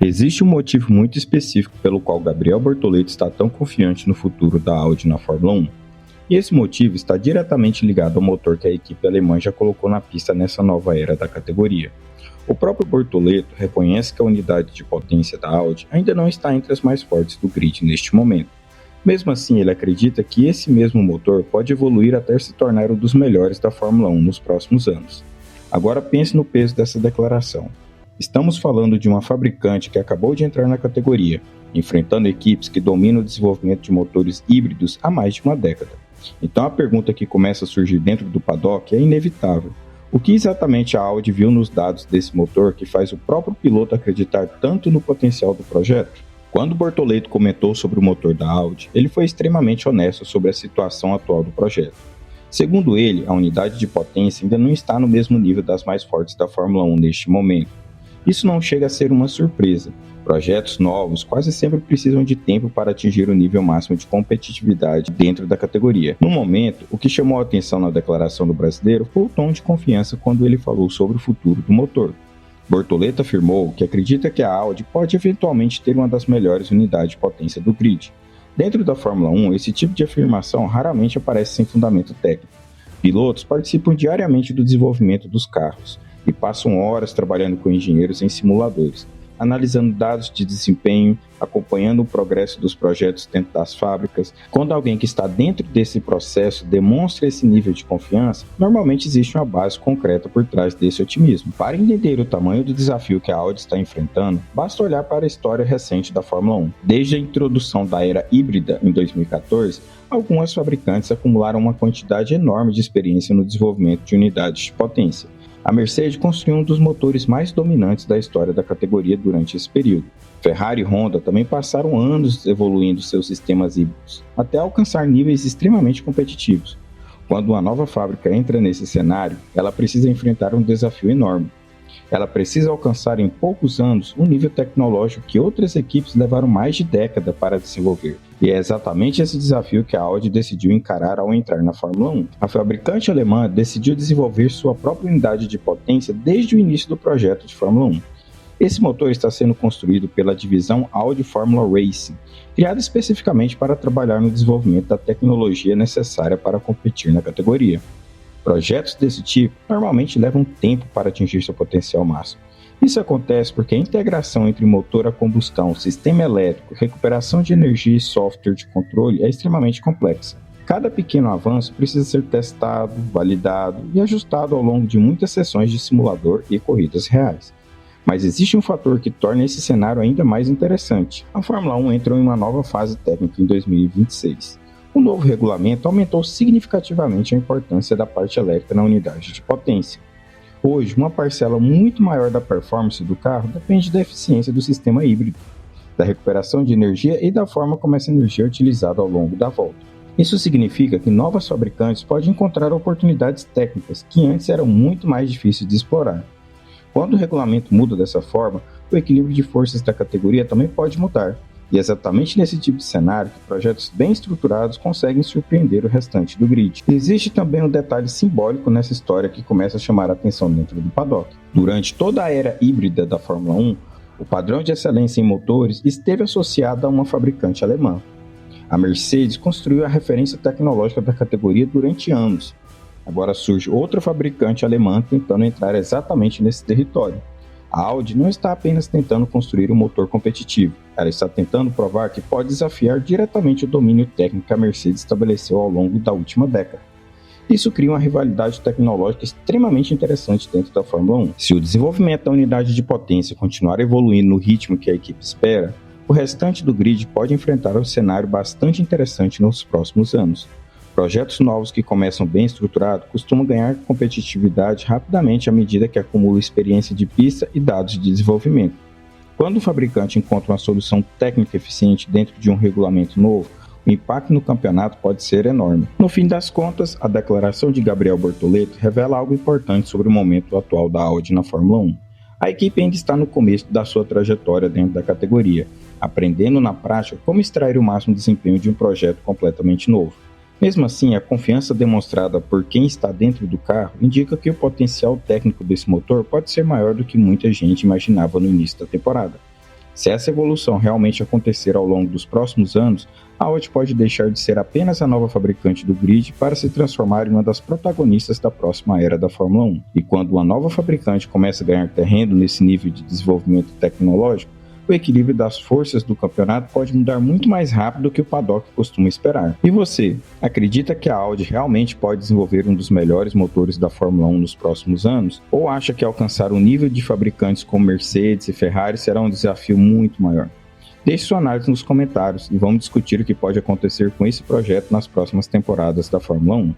Existe um motivo muito específico pelo qual Gabriel Bortoleto está tão confiante no futuro da Audi na Fórmula 1. E esse motivo está diretamente ligado ao motor que a equipe alemã já colocou na pista nessa nova era da categoria. O próprio Bortoleto reconhece que a unidade de potência da Audi ainda não está entre as mais fortes do grid neste momento. Mesmo assim, ele acredita que esse mesmo motor pode evoluir até se tornar um dos melhores da Fórmula 1 nos próximos anos. Agora pense no peso dessa declaração. Estamos falando de uma fabricante que acabou de entrar na categoria, enfrentando equipes que dominam o desenvolvimento de motores híbridos há mais de uma década. Então a pergunta que começa a surgir dentro do paddock é inevitável. O que exatamente a Audi viu nos dados desse motor que faz o próprio piloto acreditar tanto no potencial do projeto? Quando Bortoleto comentou sobre o motor da Audi, ele foi extremamente honesto sobre a situação atual do projeto. Segundo ele, a unidade de potência ainda não está no mesmo nível das mais fortes da Fórmula 1 neste momento. Isso não chega a ser uma surpresa. Projetos novos quase sempre precisam de tempo para atingir o nível máximo de competitividade dentro da categoria. No momento, o que chamou a atenção na declaração do brasileiro foi o tom de confiança quando ele falou sobre o futuro do motor. Bortoleto afirmou que acredita que a Audi pode eventualmente ter uma das melhores unidades de potência do grid. Dentro da Fórmula 1, esse tipo de afirmação raramente aparece sem fundamento técnico. Pilotos participam diariamente do desenvolvimento dos carros e passam horas trabalhando com engenheiros em simuladores, analisando dados de desempenho, acompanhando o progresso dos projetos dentro das fábricas. Quando alguém que está dentro desse processo demonstra esse nível de confiança, normalmente existe uma base concreta por trás desse otimismo. Para entender o tamanho do desafio que a Audi está enfrentando, basta olhar para a história recente da Fórmula 1. Desde a introdução da era híbrida em 2014, algumas fabricantes acumularam uma quantidade enorme de experiência no desenvolvimento de unidades de potência. A Mercedes construiu um dos motores mais dominantes da história da categoria durante esse período. Ferrari e Honda também passaram anos evoluindo seus sistemas híbridos, até alcançar níveis extremamente competitivos. Quando uma nova fábrica entra nesse cenário, ela precisa enfrentar um desafio enorme. Ela precisa alcançar em poucos anos um nível tecnológico que outras equipes levaram mais de década para desenvolver. E é exatamente esse desafio que a Audi decidiu encarar ao entrar na Fórmula 1. A fabricante alemã decidiu desenvolver sua própria unidade de potência desde o início do projeto de Fórmula 1. Esse motor está sendo construído pela divisão Audi Formula Racing, criada especificamente para trabalhar no desenvolvimento da tecnologia necessária para competir na categoria. Projetos desse tipo normalmente levam tempo para atingir seu potencial máximo. Isso acontece porque a integração entre motor a combustão, sistema elétrico, recuperação de energia e software de controle é extremamente complexa. Cada pequeno avanço precisa ser testado, validado e ajustado ao longo de muitas sessões de simulador e corridas reais. Mas existe um fator que torna esse cenário ainda mais interessante. A Fórmula 1 entrou em uma nova fase técnica em 2026. O novo regulamento aumentou significativamente a importância da parte elétrica na unidade de potência. Hoje, uma parcela muito maior da performance do carro depende da eficiência do sistema híbrido, da recuperação de energia e da forma como essa energia é utilizada ao longo da volta. Isso significa que novas fabricantes podem encontrar oportunidades técnicas que antes eram muito mais difíceis de explorar. Quando o regulamento muda dessa forma, o equilíbrio de forças da categoria também pode mudar. E é exatamente nesse tipo de cenário que projetos bem estruturados conseguem surpreender o restante do grid. Existe também um detalhe simbólico nessa história que começa a chamar a atenção dentro do paddock. Durante toda a era híbrida da Fórmula 1, o padrão de excelência em motores esteve associado a uma fabricante alemã. A Mercedes construiu a referência tecnológica da categoria durante anos. Agora surge outra fabricante alemã tentando entrar exatamente nesse território. A Audi não está apenas tentando construir um motor competitivo, ela está tentando provar que pode desafiar diretamente o domínio técnico que a Mercedes estabeleceu ao longo da última década. Isso cria uma rivalidade tecnológica extremamente interessante dentro da Fórmula 1. Se o desenvolvimento da unidade de potência continuar evoluindo no ritmo que a equipe espera, o restante do grid pode enfrentar um cenário bastante interessante nos próximos anos. Projetos novos que começam bem estruturados costumam ganhar competitividade rapidamente à medida que acumulam experiência de pista e dados de desenvolvimento. Quando o fabricante encontra uma solução técnica eficiente dentro de um regulamento novo, o impacto no campeonato pode ser enorme. No fim das contas, a declaração de Gabriel Bortoleto revela algo importante sobre o momento atual da Audi na Fórmula 1. A equipe ainda está no começo da sua trajetória dentro da categoria, aprendendo na prática como extrair o máximo desempenho de um projeto completamente novo. Mesmo assim, a confiança demonstrada por quem está dentro do carro indica que o potencial técnico desse motor pode ser maior do que muita gente imaginava no início da temporada. Se essa evolução realmente acontecer ao longo dos próximos anos, a Audi pode deixar de ser apenas a nova fabricante do grid para se transformar em uma das protagonistas da próxima era da Fórmula 1. E quando uma nova fabricante começa a ganhar terreno nesse nível de desenvolvimento tecnológico, o equilíbrio das forças do campeonato pode mudar muito mais rápido do que o paddock costuma esperar. E você, acredita que a Audi realmente pode desenvolver um dos melhores motores da Fórmula 1 nos próximos anos? Ou acha que alcançar o nível de fabricantes como Mercedes e Ferrari será um desafio muito maior? Deixe sua análise nos comentários e vamos discutir o que pode acontecer com esse projeto nas próximas temporadas da Fórmula 1.